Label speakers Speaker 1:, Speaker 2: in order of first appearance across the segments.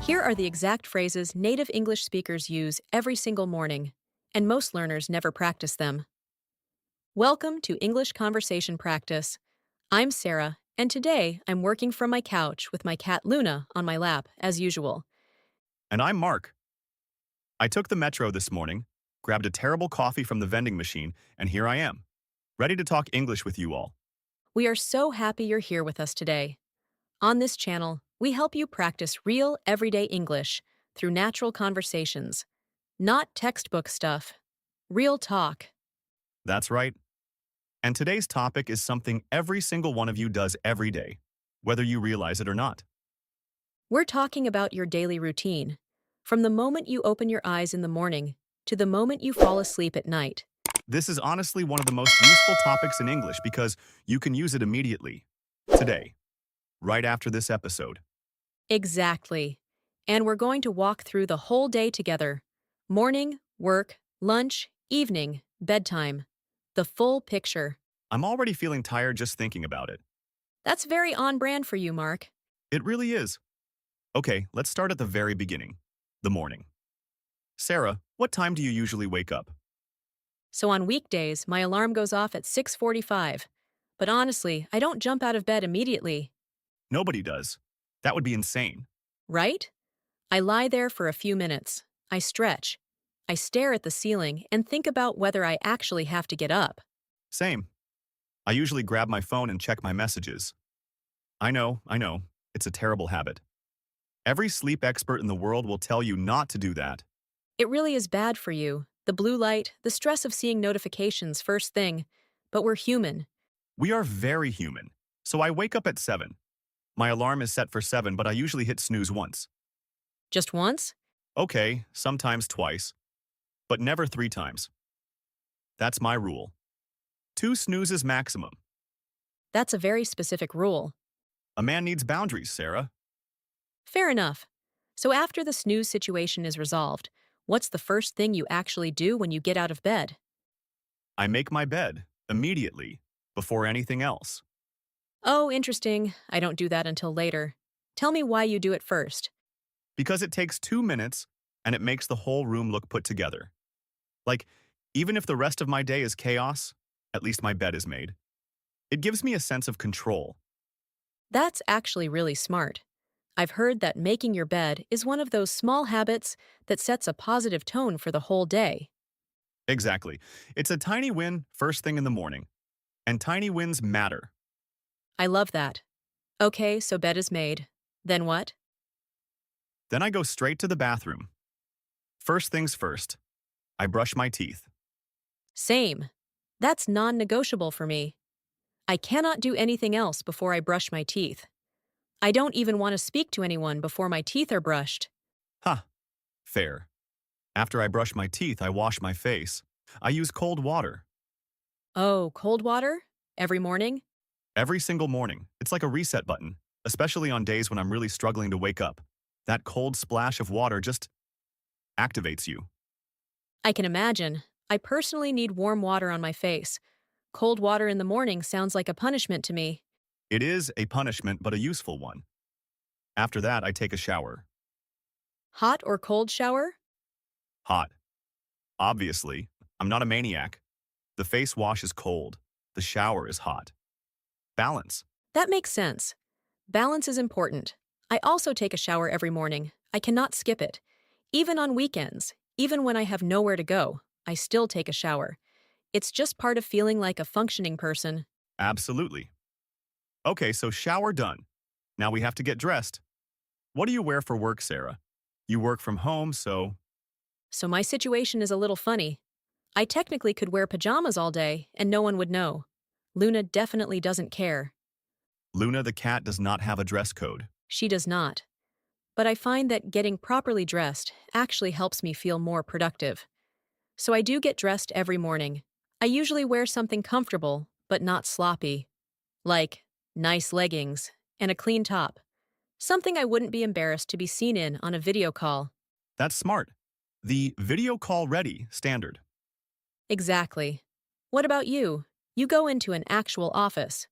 Speaker 1: Here are the exact phrases native English speakers use every single morning, and most learners never practice them. Welcome to English Conversation Practice. I'm Sarah, and today I'm working from my couch with my cat Luna on my lap, as usual.
Speaker 2: And I'm Mark. I took the metro this morning, grabbed a terrible coffee from the vending machine, and here I am, ready to talk English with you all.
Speaker 1: We are so happy you're here with us today. On this channel, we help you practice real, everyday English through natural conversations, not textbook stuff, real talk.
Speaker 2: That's right. And today's topic is something every single one of you does every day, whether you realize it or not.
Speaker 1: We're talking about your daily routine, from the moment you open your eyes in the morning to the moment you fall asleep at night.
Speaker 2: This is honestly one of the most useful topics in English because you can use it immediately, today, right after this episode.
Speaker 1: Exactly. And we're going to walk through the whole day together: morning, work, lunch, evening, bedtime. The full picture.
Speaker 2: I'm already feeling tired just thinking about it.
Speaker 1: That's very on brand for you, Mark.
Speaker 2: It really is. Okay, let's start at the very beginning, the morning. Sarah, what time do you usually wake up?
Speaker 1: So on weekdays, my alarm goes off at 6:45. But honestly, I don't jump out of bed immediately,
Speaker 2: Nobody does. That would be insane.
Speaker 1: right? I lie there for a few minutes. I stretch. I stare at the ceiling and think about whether I actually have to get up.
Speaker 2: Same. I usually grab my phone and check my messages. I know, it's a terrible habit. Every sleep expert in the world will tell you not to do that.
Speaker 1: It really is bad for you. The blue light, the stress of seeing notifications first thing. But we're human.
Speaker 2: We are very human. So I wake up at 7. My alarm is set for 7, but I usually hit snooze once.
Speaker 1: Just once?
Speaker 2: Okay, sometimes twice, but never 3 times. That's my rule. 2 snoozes maximum.
Speaker 1: That's a very specific rule.
Speaker 2: A man needs boundaries, Sarah.
Speaker 1: Fair enough. So after the snooze situation is resolved, what's the first thing you actually do when you get out of bed?
Speaker 2: I make my bed, immediately, before anything else.
Speaker 1: Oh, interesting. I don't do that until later. Tell me why you do it first.
Speaker 2: Because it takes 2 minutes, and it makes the whole room look put together. Like, even if the rest of my day is chaos, at least my bed is made. It gives me a sense of control.
Speaker 1: That's actually really smart. I've heard that making your bed is one of those small habits that sets a positive tone for the whole day.
Speaker 2: Exactly. It's a tiny win first thing in the morning. And tiny wins matter.
Speaker 1: I love that. Okay, so bed is made. Then what?
Speaker 2: Then I go straight to the bathroom. First things first. I brush my teeth.
Speaker 1: Same. That's non negotiable for me. I cannot do anything else before I brush my teeth. I don't even want to speak to anyone before my teeth are brushed.
Speaker 2: Ha! Fair. After I brush my teeth, I wash my face. I use cold water.
Speaker 1: Oh, cold water? Every morning?
Speaker 2: Every single morning. It's like a reset button, especially on days when I'm really struggling to wake up. That cold splash of water just activates you.
Speaker 1: I can imagine. I personally need warm water on my face. Cold water in the morning sounds like a punishment to me.
Speaker 2: It is a punishment, but a useful one. After that, I take a shower.
Speaker 1: Hot or cold shower?
Speaker 2: Hot. Obviously, I'm not a maniac. The face wash is cold. The shower is hot. Balance.
Speaker 1: That makes sense. Balance is important. I also take a shower every morning. I cannot skip it. Even on weekends, even when I have nowhere to go, I still take a shower. It's just part of feeling like a functioning person.
Speaker 2: Absolutely. Okay, so shower done. Now we have to get dressed. What do you wear for work, Sarah? You work from home, so
Speaker 1: So my situation is a little funny. I technically could wear pajamas all day and no one would know. Luna definitely doesn't care.
Speaker 2: Luna the cat does not have a dress code.
Speaker 1: She does not. But I find that getting properly dressed actually helps me feel more productive. So I do get dressed every morning. I usually wear something comfortable, but not sloppy. Like nice leggings and a clean top. Something I wouldn't be embarrassed to be seen in on a video call.
Speaker 2: That's smart. The video call ready standard.
Speaker 1: Exactly. What about you? You go into an actual office.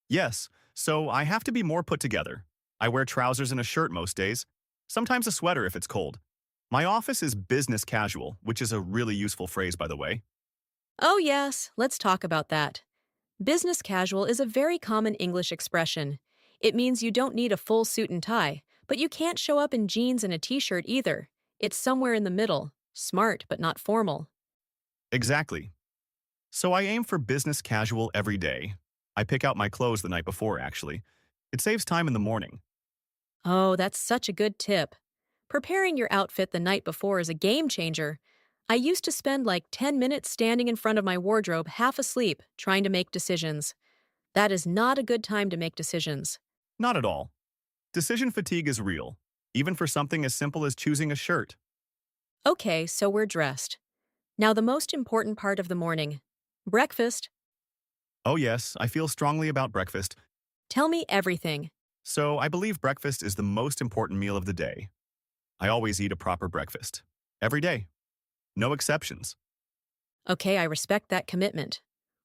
Speaker 2: Yes, so I have to be more put together. I wear trousers and a shirt most days. Sometimes a sweater if it's cold. My office is business casual, which is a really useful phrase, by the way.
Speaker 1: Oh, yes, let's talk about that. Business casual is a very common English expression. It means you don't need a full suit and tie, but you can't show up in jeans and a t shirt either. It's somewhere in the middle, smart but not formal.
Speaker 2: Exactly. So I aim for business casual every day. I pick out my clothes the night before, actually. It saves time in the morning.
Speaker 1: Oh, that's such a good tip. Preparing your outfit the night before is a game changer. I used to spend like 10 minutes standing in front of my wardrobe, half asleep, trying to make decisions. That is not a good time to make decisions.
Speaker 2: Not at all. Decision fatigue is real, even for something as simple as choosing a shirt.
Speaker 1: Okay, so we're dressed. Now, the most important part of the morning breakfast.
Speaker 2: Oh, yes, I feel strongly about breakfast.
Speaker 1: Tell me everything.
Speaker 2: So I believe breakfast is the most important meal of the day. I always eat a proper breakfast. Every day. No exceptions.
Speaker 1: Okay, I respect that commitment.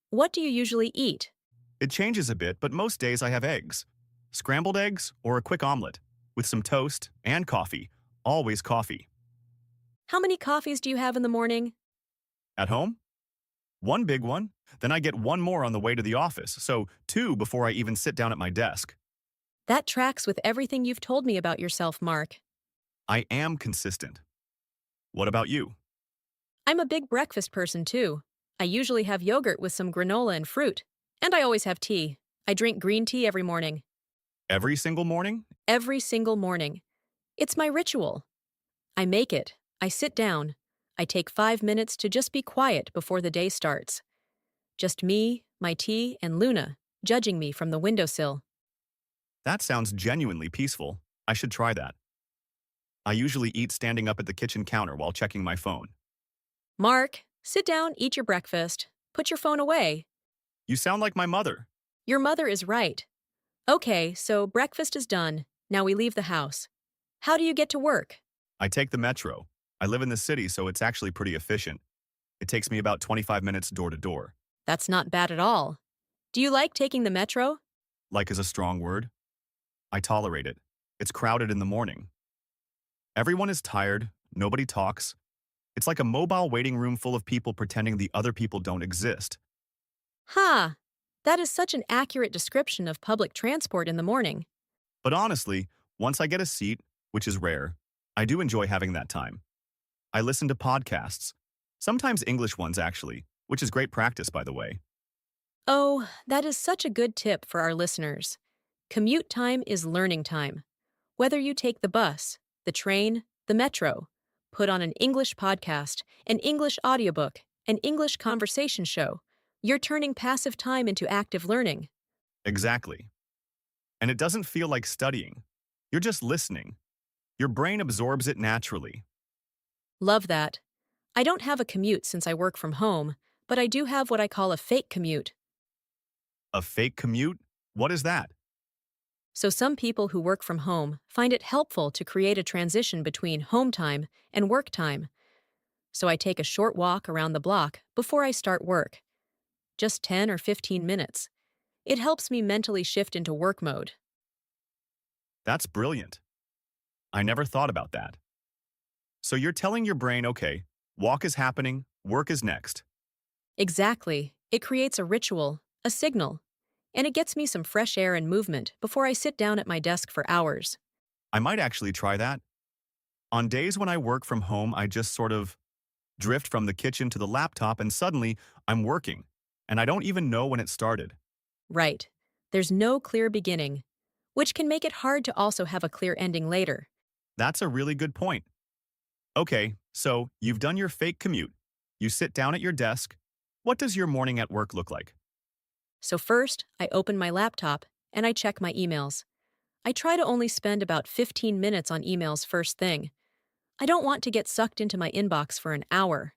Speaker 1: What do you usually eat?
Speaker 2: It changes a bit, but most days I have eggs. Scrambled eggs or a quick omelet, with some toast and coffee. Always coffee.
Speaker 1: How many coffees do you have in the morning?
Speaker 2: At home? One big one, then I get one more on the way to the office, so two before I even sit down at my desk.
Speaker 1: That tracks with everything you've told me about yourself, Mark.
Speaker 2: I am consistent. What about you?
Speaker 1: I'm a big breakfast person, too. I usually have yogurt with some granola and fruit. And I always have tea. I drink green tea every morning.
Speaker 2: Every single morning?
Speaker 1: Every single morning. It's my ritual. I make it. I sit down. I take 5 minutes to just be quiet before the day starts. Just me, my tea, and Luna, judging me from the windowsill.
Speaker 2: That sounds genuinely peaceful. I should try that. I usually eat standing up at the kitchen counter while checking my phone.
Speaker 1: Mark, sit down, eat your breakfast. Put your phone away.
Speaker 2: You sound like my mother.
Speaker 1: Your mother is right. Okay, so breakfast is done. Now we leave the house. How do you get to work?
Speaker 2: I take the metro. I live in the city, so it's actually pretty efficient. It takes me about 25 minutes door to door.
Speaker 1: That's not bad at all. Do you like taking the metro?
Speaker 2: Like is a strong word. I tolerate it. It's crowded in the morning. Everyone is tired. Nobody talks. It's like a mobile waiting room full of people pretending the other people don't exist.
Speaker 1: Ha! That is such an accurate description of public transport in the morning.
Speaker 2: But honestly, once I get a seat, which is rare, I do enjoy having that time. I listen to podcasts, sometimes English ones actually, which is great practice, by the way.
Speaker 1: Oh, that is such a good tip for our listeners. Commute time is learning time. Whether you take the bus, the train, the metro, put on an English podcast, an English audiobook, an English conversation show, you're turning passive time into active learning.
Speaker 2: Exactly. And it doesn't feel like studying. You're just listening. Your brain absorbs it naturally.
Speaker 1: Love that. I don't have a commute since I work from home, but I do have what I call a fake commute.
Speaker 2: A fake commute? What is that?
Speaker 1: So some people who work from home find it helpful to create a transition between home time and work time. So I take a short walk around the block before I start work. Just 10 or 15 minutes. It helps me mentally shift into work mode.
Speaker 2: That's brilliant. I never thought about that. So you're telling your brain, okay, walk is happening, work is next.
Speaker 1: Exactly. It creates a ritual, a signal, and it gets me some fresh air and movement before I sit down at my desk for hours.
Speaker 2: I might actually try that. On days when I work from home, I just sort of drift from the kitchen to the laptop and suddenly I'm working, and I don't even know when it started.
Speaker 1: Right. There's no clear beginning, which can make it hard to also have a clear ending later.
Speaker 2: That's a really good point. Okay, so you've done your fake commute. You sit down at your desk. What does your morning at work look like?
Speaker 1: So first, I open my laptop and I check my emails. I try to only spend about 15 minutes on emails first thing. I don't want to get sucked into my inbox for an hour.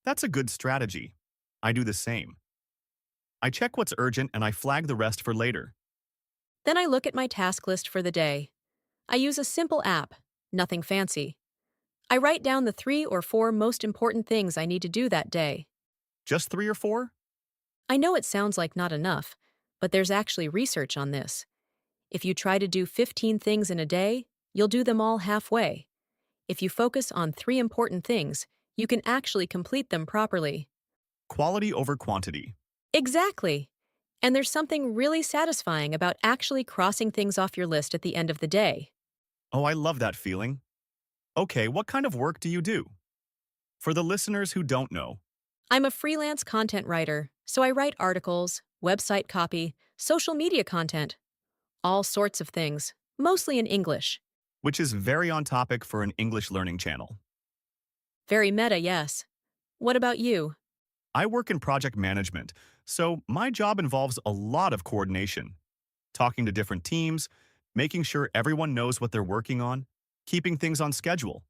Speaker 2: That's a good strategy. I do the same. I check what's urgent and I flag the rest for later.
Speaker 1: Then I look at my task list for the day. I use a simple app, nothing fancy. I write down the 3 or 4 most important things I need to do that day.
Speaker 2: Just 3 or 4?
Speaker 1: I know it sounds like not enough, but there's actually research on this. If you try to do 15 things in a day, you'll do them all halfway. If you focus on three important things, you can actually complete them properly.
Speaker 2: Quality over quantity.
Speaker 1: Exactly. And there's something really satisfying about actually crossing things off your list at the end of the day.
Speaker 2: Oh, I love that feeling. Okay, what kind of work do you do? For the listeners who don't know,
Speaker 1: I'm a freelance content writer, so I write articles, website copy, social media content, all sorts of things, mostly in English.
Speaker 2: which is very on topic for an English learning channel.
Speaker 1: Very meta, yes. What about you?
Speaker 2: I work in project management, so my job involves a lot of coordination, talking to different teams, making sure everyone knows what they're working on, keeping things on schedule.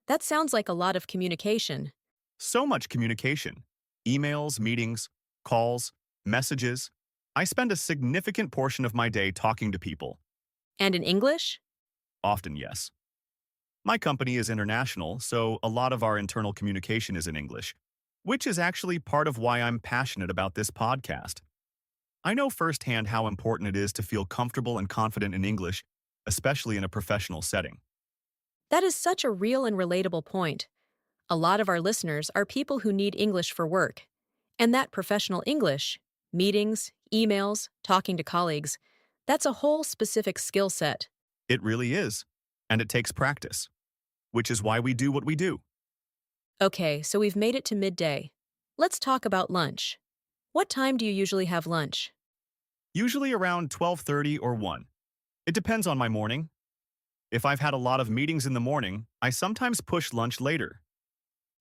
Speaker 1: That sounds like a lot of communication.
Speaker 2: So much communication. Emails, meetings, calls, messages. I spend a significant portion of my day talking to people.
Speaker 1: And in English?
Speaker 2: Often, yes. My company is international, so a lot of our internal communication is in English, which is actually part of why I'm passionate about this podcast. I know firsthand how important it is to feel comfortable and confident in English, especially in a professional setting.
Speaker 1: That is such a real and relatable point. A lot of our listeners are people who need English for work. And that professional English, meetings, emails, talking to colleagues, that's a whole specific skill set.
Speaker 2: It really is, and it takes practice, which is why we do what we do.
Speaker 1: Okay, so we've made it to midday. Let's talk about lunch. What time do you usually have lunch?
Speaker 2: Usually around 12:30 or 1. It depends on my morning. If I've had a lot of meetings in the morning, I sometimes push lunch later.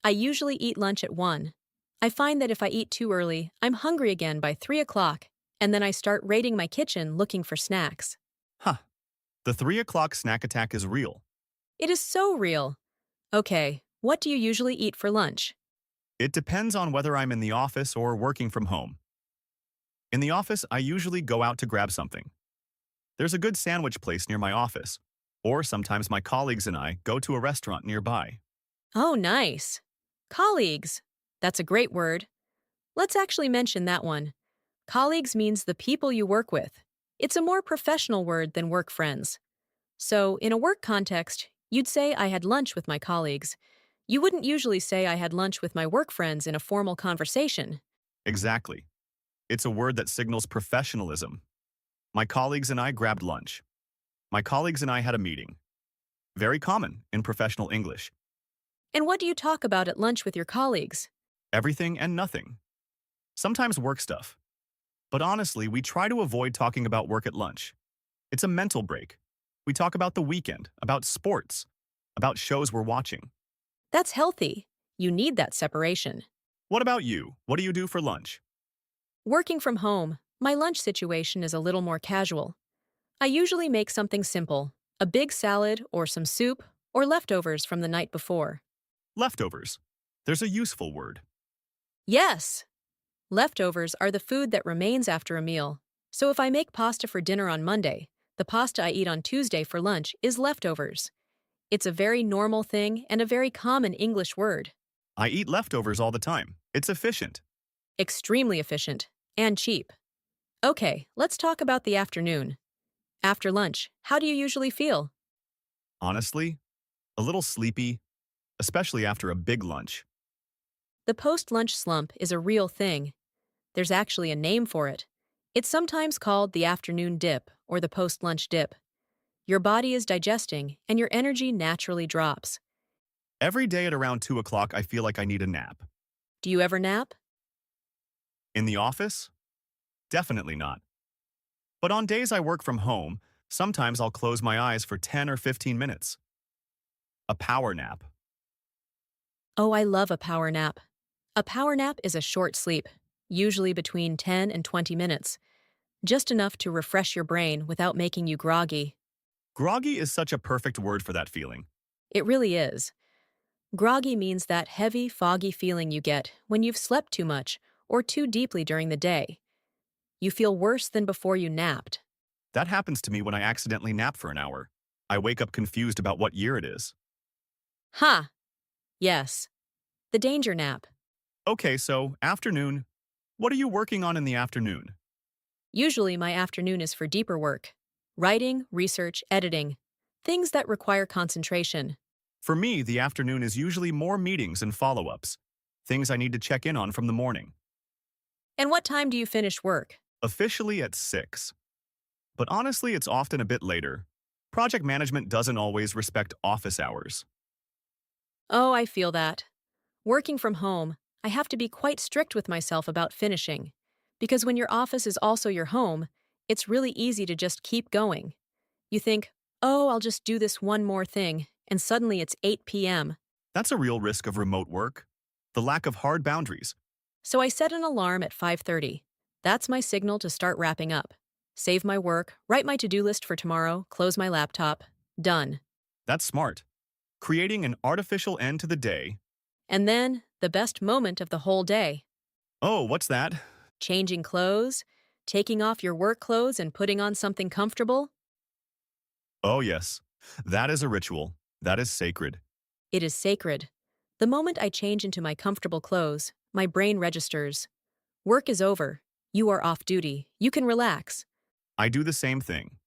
Speaker 1: I usually eat lunch at 1. I find that if I eat too early, I'm hungry again by 3 o'clock, and then I start raiding my kitchen looking for snacks.
Speaker 2: Huh, the 3 o'clock snack attack is real.
Speaker 1: It is so real. Okay, what do you usually eat for lunch?
Speaker 2: It depends on whether I'm in the office or working from home. In the office, I usually go out to grab something. There's a good sandwich place near my office, or sometimes my colleagues and I go to a restaurant nearby.
Speaker 1: Oh, nice. Colleagues. That's a great word. Let's actually mention that one. Colleagues means the people you work with. It's a more professional word than work friends. So, in a work context, you'd say I had lunch with my colleagues. You wouldn't usually say I had lunch with my work friends in a formal conversation.
Speaker 2: Exactly. It's a word that signals professionalism. My colleagues and I grabbed lunch. My colleagues and I had a meeting. Very common in professional English.
Speaker 1: And what do you talk about at lunch with your colleagues?
Speaker 2: Everything and nothing. Sometimes work stuff. But honestly, we try to avoid talking about work at lunch. It's a mental break. We talk about the weekend, about sports, about shows we're watching.
Speaker 1: That's healthy. You need that separation.
Speaker 2: What about you? What do you do for lunch?
Speaker 1: Working from home, my lunch situation is a little more casual. I usually make something simple, a big salad or some soup or leftovers from the night before.
Speaker 2: Leftovers. There's a useful word.
Speaker 1: Yes! Leftovers are the food that remains after a meal. So if I make pasta for dinner on Monday, the pasta I eat on Tuesday for lunch is leftovers. It's a very normal thing and a very common English word.
Speaker 2: I eat leftovers all the time. It's efficient.
Speaker 1: Extremely efficient and cheap. Okay, let's talk about the afternoon. After lunch, how do you usually feel?
Speaker 2: Honestly, a little sleepy, especially after a big lunch.
Speaker 1: The post-lunch slump is a real thing. There's actually a name for it. It's sometimes called the afternoon dip or the post-lunch dip. Your body is digesting and your energy naturally drops.
Speaker 2: Every day at around 2 o'clock, I feel like I need a nap.
Speaker 1: Do you ever nap?
Speaker 2: In the office? Definitely not. But on days I work from home, sometimes I'll close my eyes for 10 or 15 minutes. A power nap.
Speaker 1: Oh, I love a power nap. A power nap is a short sleep, usually between 10 and 20 minutes, just enough to refresh your brain without making you groggy.
Speaker 2: Groggy is such a perfect word for that feeling.
Speaker 1: It really is. Groggy means that heavy, foggy feeling you get when you've slept too much or too deeply during the day. You feel worse than before you napped.
Speaker 2: That happens to me when I accidentally nap for an hour. I wake up confused about what year it is.
Speaker 1: Ha! Yes. The danger nap.
Speaker 2: Okay, so afternoon. What are you working on in the afternoon?
Speaker 1: Usually my afternoon is for deeper work. Writing, research, editing. Things that require concentration.
Speaker 2: For me, the afternoon is usually more meetings and follow ups, things I need to check in on from the morning.
Speaker 1: And what time do you finish work?
Speaker 2: Officially at 6. But honestly, it's often a bit later. Project management doesn't always respect office hours.
Speaker 1: Oh, I feel that. Working from home, I have to be quite strict with myself about finishing. Because when your office is also your home, it's really easy to just keep going. You think, oh, I'll just do this one more thing, and suddenly it's 8 p.m.
Speaker 2: That's a real risk of remote work. The lack of hard boundaries.
Speaker 1: So I set an alarm at 5:30. That's my signal to start wrapping up. Save my work, write my to-do list for tomorrow, close my laptop. Done.
Speaker 2: That's smart. Creating an artificial end to the day.
Speaker 1: And then, the best moment of the whole day.
Speaker 2: Oh, what's that?
Speaker 1: Changing clothes, taking off your work clothes and putting on something comfortable.
Speaker 2: Oh, yes. That is a ritual. That is sacred.
Speaker 1: It is sacred. The moment I change into my comfortable clothes, my brain registers. Work is over. You are off duty. You can relax.
Speaker 2: I do the same thing.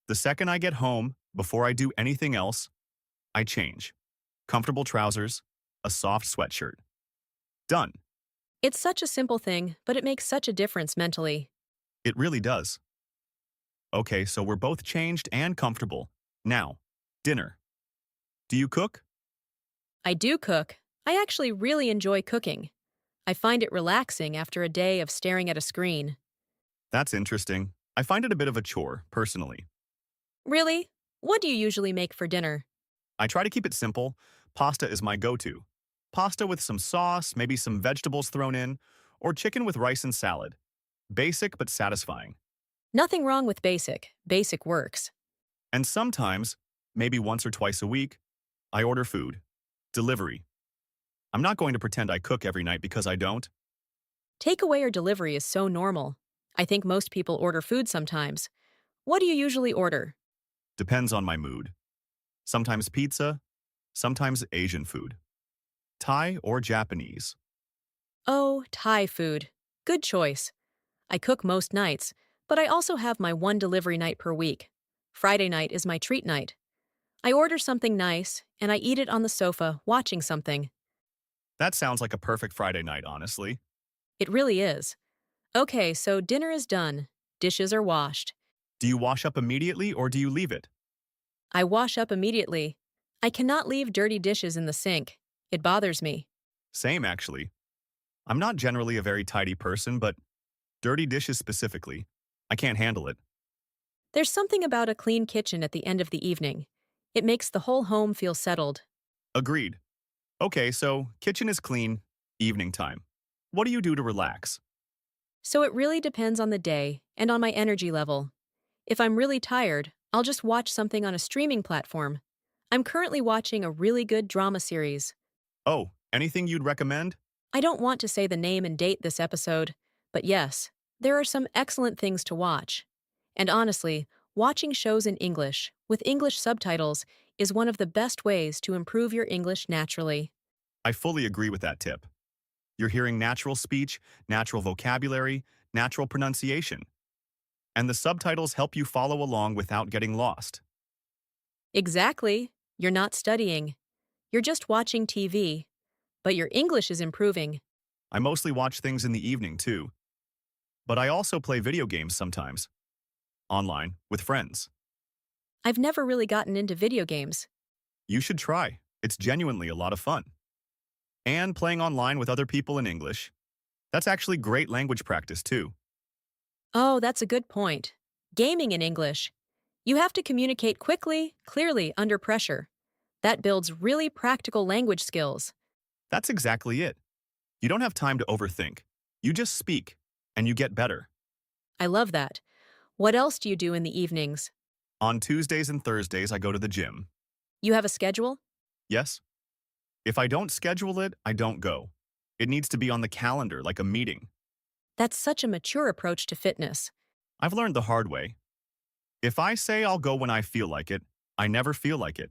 Speaker 2: The second I get home, before I do anything else, I change. Comfortable trousers, a soft sweatshirt. Done.
Speaker 1: It's such a simple thing, but it makes such a difference mentally.
Speaker 2: It really does. Okay, so we're both changed and comfortable. Now, dinner. Do you cook?
Speaker 1: I do cook. I actually really enjoy cooking. I find it relaxing after a day of staring at a screen.
Speaker 2: That's interesting. I find it a bit of a chore, personally.
Speaker 1: Really? What do you usually make for dinner?
Speaker 2: I try to keep it simple. Pasta is my go-to. Pasta with some sauce, maybe some vegetables thrown in, or chicken with rice and salad. Basic but satisfying.
Speaker 1: Nothing wrong with basic. Basic works.
Speaker 2: And sometimes, maybe once or twice a week, I order food. Delivery. I'm not going to pretend I cook every night because I don't.
Speaker 1: Takeaway or delivery is so normal. I think most people order food sometimes. What do you usually order?
Speaker 2: Depends on my mood. Sometimes pizza, sometimes Asian food. Thai or Japanese.
Speaker 1: Oh, Thai food. Good choice. I cook most nights, but I also have my one delivery night per week. Friday night is my treat night. I order something nice, and I eat it on the sofa, watching something.
Speaker 2: That sounds like a perfect Friday night, honestly.
Speaker 1: It really is. Okay, so dinner is done. Dishes are washed.
Speaker 2: Do you wash up immediately or do you leave it?
Speaker 1: I wash up immediately. I cannot leave dirty dishes in the sink. It bothers me.
Speaker 2: Same, actually. I'm not generally a very tidy person, but dirty dishes specifically, I can't handle it.
Speaker 1: There's something about a clean kitchen at the end of the evening. It makes the whole home feel settled.
Speaker 2: Agreed. Okay, so kitchen is clean, evening time. What do you do to relax?
Speaker 1: So it really depends on the day and on my energy level. If I'm really tired, I'll just watch something on a streaming platform. I'm currently watching a really good drama series.
Speaker 2: Oh, anything you'd recommend?
Speaker 1: I don't want to say the name and date this episode, but yes, there are some excellent things to watch. And honestly, watching shows in English, with English subtitles, is one of the best ways to improve your English naturally.
Speaker 2: I fully agree with that tip. You're hearing natural speech, natural vocabulary, natural pronunciation. And the subtitles help you follow along without getting lost.
Speaker 1: Exactly. You're not studying. You're just watching TV. But your English is improving.
Speaker 2: I mostly watch things in the evening, too. But I also play video games sometimes. Online, with friends.
Speaker 1: I've never really gotten into video games.
Speaker 2: You should try. It's genuinely a lot of fun. And playing online with other people in English. That's actually great language practice, too.
Speaker 1: Oh, that's a good point. Gaming in English. You have to communicate quickly, clearly, under pressure. That builds really practical language skills.
Speaker 2: That's exactly it. You don't have time to overthink. You just speak, and you get better.
Speaker 1: I love that. What else do you do in the evenings?
Speaker 2: On Tuesdays and Thursdays, I go to the gym.
Speaker 1: You have a schedule?
Speaker 2: Yes? If I don't schedule it, I don't go. It needs to be on the calendar, like a meeting.
Speaker 1: That's such a mature approach to fitness.
Speaker 2: I've learned the hard way. If I say I'll go when I feel like it, I never feel like it.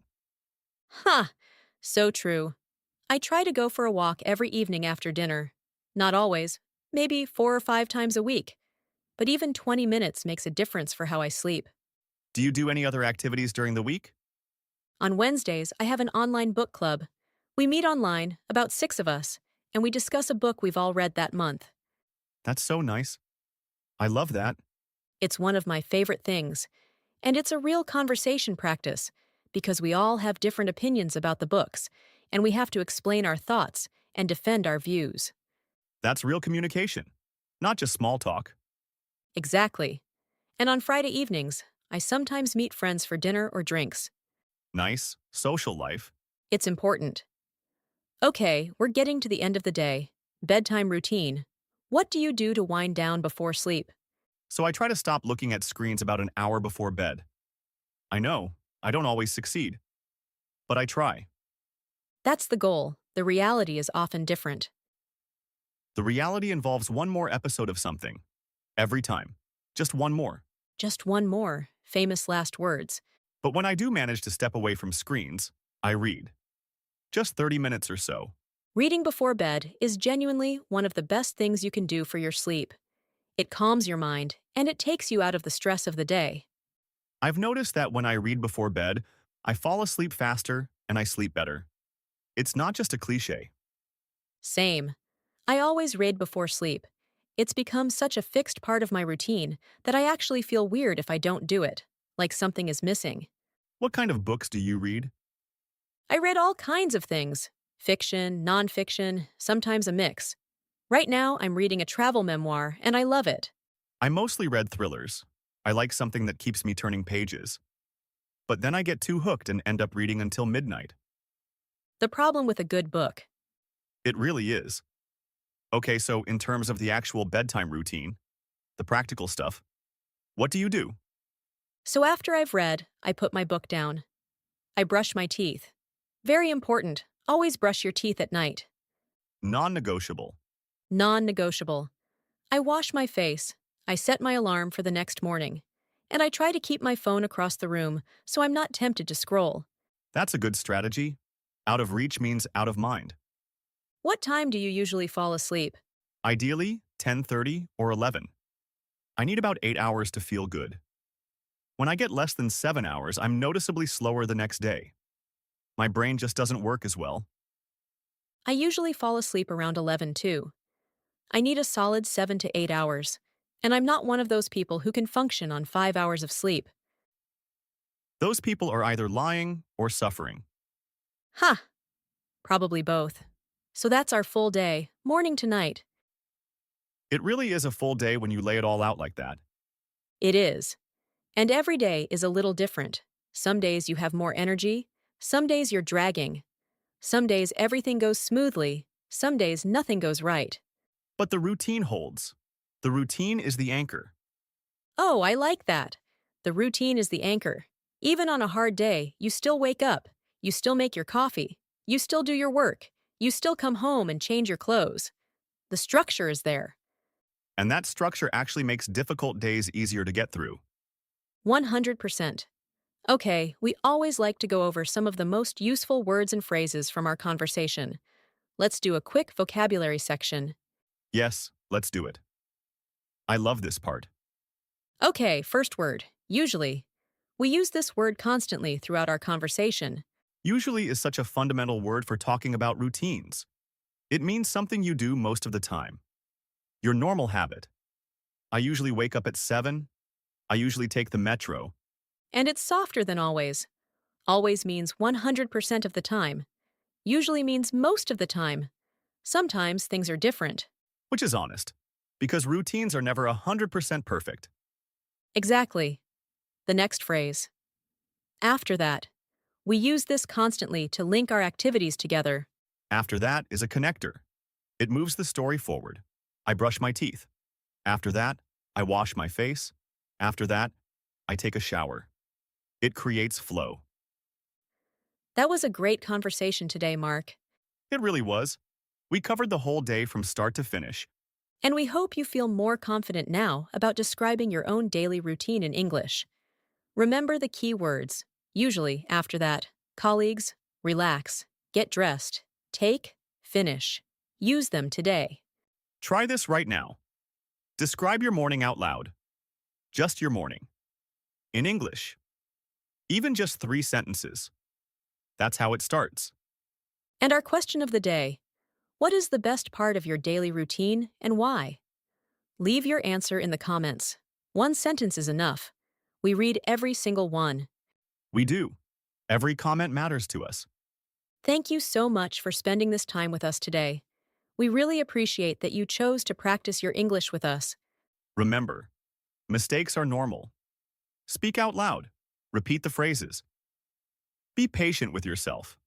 Speaker 1: Huh, so true. I try to go for a walk every evening after dinner. Not always, maybe 4 or 5 times a week. But even 20 minutes makes a difference for how I sleep.
Speaker 2: Do you do any other activities during the week?
Speaker 1: On Wednesdays, I have an online book club. We meet online, about 6 of us, and we discuss a book we've all read that month.
Speaker 2: That's so nice. I love that.
Speaker 1: It's one of my favorite things, and it's a real conversation practice because we all have different opinions about the books, and we have to explain our thoughts and defend our views.
Speaker 2: That's real communication, not just small talk.
Speaker 1: Exactly. And on Friday evenings, I sometimes meet friends for dinner or drinks.
Speaker 2: Nice, social life.
Speaker 1: It's important. Okay, we're getting to the end of the day. Bedtime routine. What do you do to wind down before sleep?
Speaker 2: So I try to stop looking at screens about an hour before bed. I know, I don't always succeed, but I try.
Speaker 1: That's the goal. The reality is often different.
Speaker 2: The reality involves one more episode of something. Every time. Just one more.
Speaker 1: Just one more. Famous last words.
Speaker 2: But when I do manage to step away from screens, I read. Just 30 minutes or so.
Speaker 1: Reading before bed is genuinely one of the best things you can do for your sleep. It calms your mind, and it takes you out of the stress of the day.
Speaker 2: I've noticed that when I read before bed, I fall asleep faster and I sleep better. It's not just a cliche.
Speaker 1: Same. I always read before sleep. It's become such a fixed part of my routine that I actually feel weird if I don't do it, like something is missing.
Speaker 2: What kind of books do you read?
Speaker 1: I read all kinds of things fiction, nonfiction, sometimes a mix. Right now, I'm reading a travel memoir, and I love it.
Speaker 2: I mostly read thrillers. I like something that keeps me turning pages. But then I get too hooked and end up reading until midnight.
Speaker 1: The problem with a good book.
Speaker 2: It really is. Okay, so in terms of the actual bedtime routine, the practical stuff, what do you do?
Speaker 1: So after I've read, I put my book down. I brush my teeth. Very important, always brush your teeth at night.
Speaker 2: Non-negotiable.
Speaker 1: Non negotiable. I wash my face. I set my alarm for the next morning. And I try to keep my phone across the room so I'm not tempted to scroll.
Speaker 2: That's a good strategy. Out of reach means out of mind.
Speaker 1: What time do you usually fall asleep?
Speaker 2: Ideally, 10:30 or 11. I need about 8 hours to feel good. When I get less than 7 hours, I'm noticeably slower the next day. My brain just doesn't work as well.
Speaker 1: I usually fall asleep around 11 too. I need a solid 7 to 8 hours. And I'm not one of those people who can function on 5 hours of sleep.
Speaker 2: Those people are either lying or suffering.
Speaker 1: Ha! Probably both. So that's our full day, morning to night.
Speaker 2: It really is a full day when you lay it all out like that.
Speaker 1: It is. And every day is a little different. Some days you have more energy. Some days you're dragging. Some days everything goes smoothly. Some days nothing goes right.
Speaker 2: But the routine holds. The routine is the anchor.
Speaker 1: Oh, I like that. The routine is the anchor. Even on a hard day, you still wake up. You still make your coffee. You still do your work. You still come home and change your clothes. The structure is there.
Speaker 2: And that structure actually makes difficult days easier to get through.
Speaker 1: 100%. Okay, we always like to go over some of the most useful words and phrases from our conversation. Let's do a quick vocabulary section.
Speaker 2: Yes, let's do it. I love this part.
Speaker 1: Okay, first word, usually. We use this word constantly throughout our conversation.
Speaker 2: Usually is such a fundamental word for talking about routines. It means something you do most of the time. Your normal habit. I usually wake up at 7. I usually take the metro,
Speaker 1: And it's softer than always. Always means 100% of the time. Usually means most of the time. Sometimes things are different.
Speaker 2: which is honest, because routines are never 100% perfect.
Speaker 1: Exactly. The next phrase. After that. We use this constantly to link our activities together.
Speaker 2: After that is a connector. It moves the story forward. I brush my teeth. After that, I wash my face. After that, I take a shower. It creates flow.
Speaker 1: That was a great conversation today, Mark.
Speaker 2: It really was. We covered the whole day from start to finish.
Speaker 1: And we hope you feel more confident now about describing your own daily routine in English. Remember the key words. Usually, after that, colleagues, relax, get dressed, take, finish. Use them today.
Speaker 2: Try this right now. Describe your morning out loud. Just your morning. In English. Even just 3 sentences. That's how it starts.
Speaker 1: And our question of the day: what is the best part of your daily routine and why? Leave your answer in the comments. One sentence is enough. We read every single one.
Speaker 2: We do. Every comment matters to us.
Speaker 1: Thank you so much for spending this time with us today. We really appreciate that you chose to practice your English with us.
Speaker 2: Remember, mistakes are normal. Speak out loud. Repeat the phrases. Be patient with yourself.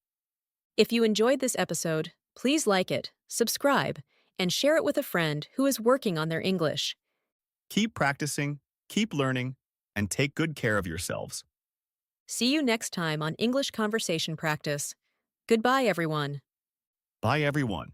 Speaker 1: If you enjoyed this episode, please like it, subscribe, and share it with a friend who is working on their English.
Speaker 2: Keep practicing, keep learning, and take good care of yourselves.
Speaker 1: See you next time on English Conversation Practice. Goodbye, everyone.
Speaker 2: Bye, everyone.